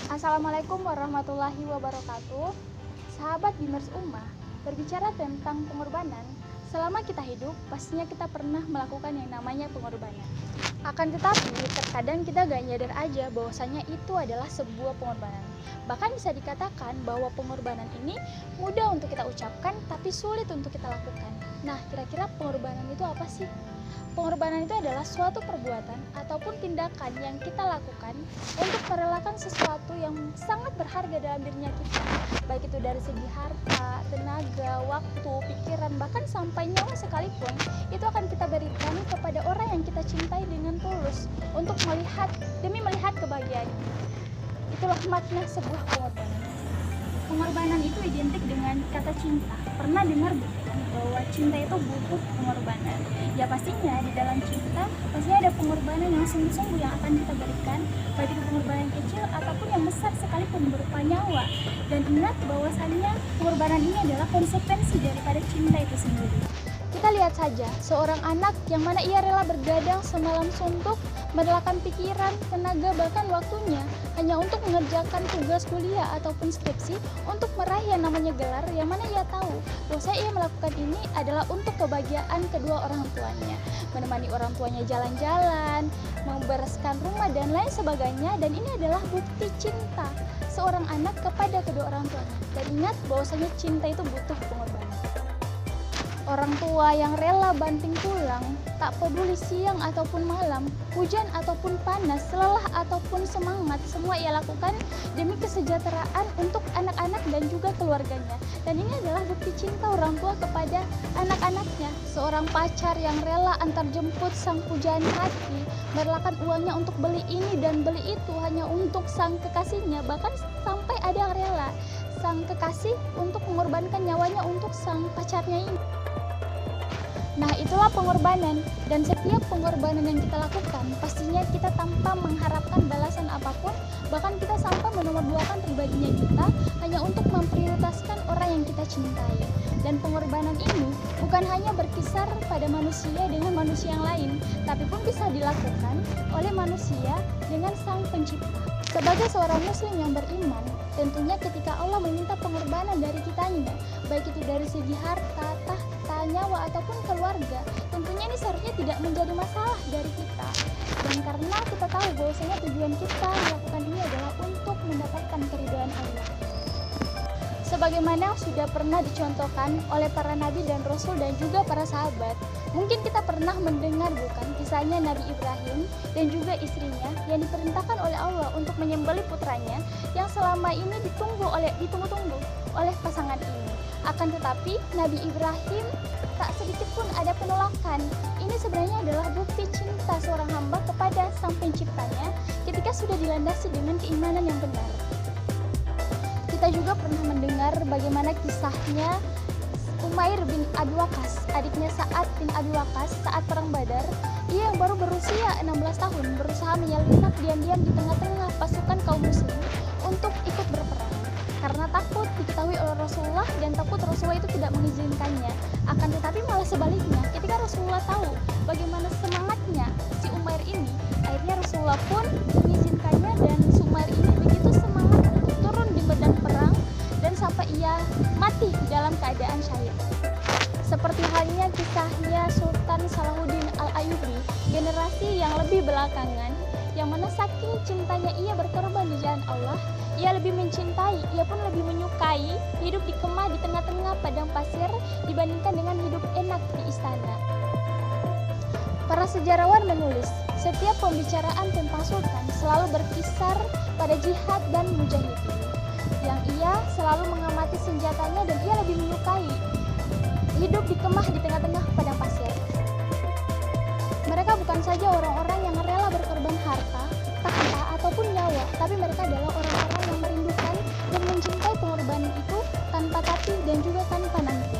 Assalamualaikum warahmatullahi wabarakatuh. Sahabat Bimers Ummah, berbicara tentang pengorbanan, selama kita hidup, pastinya kita pernah melakukan yang namanya pengorbanan. Akan tetapi, terkadang kita gak nyadar aja bahwasanya itu adalah sebuah pengorbanan. Bahkan bisa dikatakan bahwa pengorbanan ini mudah untuk kita ucapkan, tapi sulit untuk kita lakukan. Nah, kira-kira pengorbanan itu apa sih? Pengorbanan itu adalah suatu perbuatan ataupun tindakan yang kita lakukan untuk merelakan sesuatu yang sangat berharga dalam dirinya kita. Baik itu dari segi harta, tenaga, waktu, pikiran, bahkan sampai nyawa sekalipun, itu akan kita berikan kepada orang yang kita cintai dengan tulus untuk demi melihat kebahagiaannya. Itulah makna sebuah pengorbanan. Pengorbanan itu identik dengan kata cinta. Pernah dengar bukan bahwa cinta itu butuh pengorbanan? Ya pastinya di dalam cinta pastinya ada pengorbanan yang sungguh-sungguh yang akan kita berikan, baik itu pengorbanan kecil ataupun yang besar sekalipun berupa nyawa. Dan ingat bahwasannya pengorbanan ini adalah konsekuensi daripada cinta itu sendiri. Kita lihat saja seorang anak yang mana ia rela bergadang semalam suntuk, merelakan pikiran, tenaga, bahkan waktunya hanya untuk mengerjakan tugas kuliah ataupun skripsi untuk meraih yang namanya gelar, yang mana ia tahu bahwa ia melakukan ini adalah untuk kebahagiaan kedua orang tuanya, menemani orang tuanya jalan-jalan, membereskan rumah dan lain sebagainya. Dan ini adalah bukti cinta seorang anak kepada kedua orang tuanya. Dan ingat bahwasanya cinta itu butuh pengorbanan. Orang tua yang rela banting tulang, tak peduli siang ataupun malam, hujan ataupun panas, lelah ataupun semangat, semua ia lakukan demi kesejahteraan untuk anak-anak dan juga keluarganya. Dan ini adalah bukti cinta orang tua kepada anak-anaknya. Seorang pacar yang rela antar jemput sang pujaan hati, merelakan uangnya untuk beli ini dan beli itu hanya untuk sang kekasihnya, bahkan sampai ada yang rela sang kekasih untuk mengorbankan nyawanya untuk sang pacarnya ini. Nah, itulah pengorbanan, dan setiap pengorbanan yang kita lakukan pastinya kita tanpa mengharapkan balasan apapun, bahkan kita sampai menomorduakan pribadinya kita hanya untuk memprioritaskan orang yang kita cintai. Dan pengorbanan ini bukan hanya berkisar pada manusia dengan manusia yang lain, tapi pun bisa dilakukan oleh manusia dengan sang pencipta. Sebagai seorang muslim yang beriman, tentunya ketika Allah meminta pengorbanan dari kitanya, baik itu dari segi harta, tahta, nyawa ataupun keluarga, tentunya ini seharusnya tidak menjadi masalah dari kita. Dan karena kita tahu bahwasanya tujuan kita melakukan ini adalah untuk mendapatkan keridhaan Allah. Sebagaimana sudah pernah dicontohkan oleh para nabi dan rasul dan juga para sahabat, mungkin kita pernah mendengar bukan kisahnya Nabi Ibrahim dan juga istrinya yang diperintahkan oleh Allah untuk menyembelih putranya yang selama ini ditunggu-tunggu oleh pasangan ini. Akan tetapi Nabi Ibrahim tak sedikit pun ada penolakan. Ini sebenarnya adalah bukti cinta seorang hamba kepada sang penciptanya ketika sudah dilandasi dengan keimanan yang benar. Kita juga pernah mendengar bagaimana kisahnya Umair bin Abi Waqqas, adiknya Sa'ad bin Abi Waqqas saat perang Badar. Ia yang baru berusia 16 tahun berusaha menyelinap diam-diam di tengah-tengah pasukan kaum muslim untuk ikut berperang. Karena takut diketahui oleh Rasulullah dan takut Rasulullah itu tidak mengizinkannya. Akan tetapi malah sebaliknya, ketika Rasulullah tahu bagaimana semangatnya si Umair ini, akhirnya Rasulullah pun mengizinkannya dan si Umair ini begitu semangat untuk turun di medan perang dan sampai ia mati dalam keadaan syahid. Seperti halnya kisahnya Sultan Salahuddin Al-Ayyubi, generasi yang lebih belakangan, yang mana saking cintanya ia berkorban di jalan Allah, ia lebih mencintai, ia pun lebih menyukai hidup di kemah di tengah-tengah padang pasir dibandingkan dengan hidup enak di istana. Para sejarawan menulis, setiap pembicaraan tentang Sultan selalu berkisar pada jihad dan mujahidin, yang ia selalu mengamati senjatanya dan ia lebih menyukai hidup di kemah di tengah-tengah padang pasir. Mereka bukan saja orang-orang yang rela berkorban harta, tahta, ataupun nyawa, tapi mereka adalah orang-orang yang merindukan dan mencintai pengorbanan itu tanpa tapi dan juga tanpa nanti.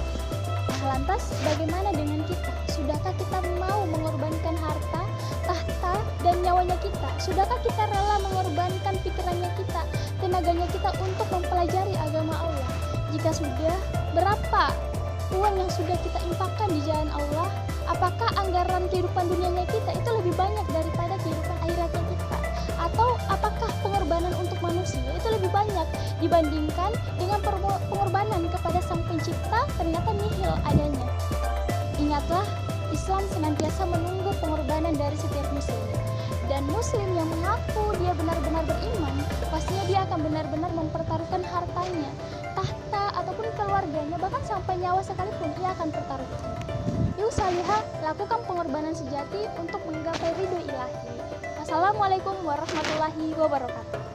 Nah, lantas bagaimana dengan kita? Sudahkah kita mau mengorbankan harta, tahta, dan nyawanya kita? Sudahkah kita rela mengorbankan pikirannya kita, tenaganya kita untuk mempelajari agama Allah? Jika sudah, berapa uang yang sudah kita infakkan di jalan Allah? Apakah anggaran kehidupan dunianya kita itu lebih banyak daripada kehidupan akhiratnya kita? Atau apakah pengorbanan untuk manusia itu banyak dibandingkan dengan pengorbanan kepada Sang Pencipta ternyata nihil adanya. Ingatlah, Islam senantiasa menunggu pengorbanan dari setiap muslim. Dan muslim yang mengaku dia benar-benar beriman, pastinya dia akan benar-benar mempertaruhkan hartanya, tahta ataupun keluarganya, bahkan sampai nyawa sekalipun ia akan pertaruhkan. Yuk salihah, lakukan pengorbanan sejati untuk menggapai ridho ilahi. Wassalamualaikum warahmatullahi wabarakatuh.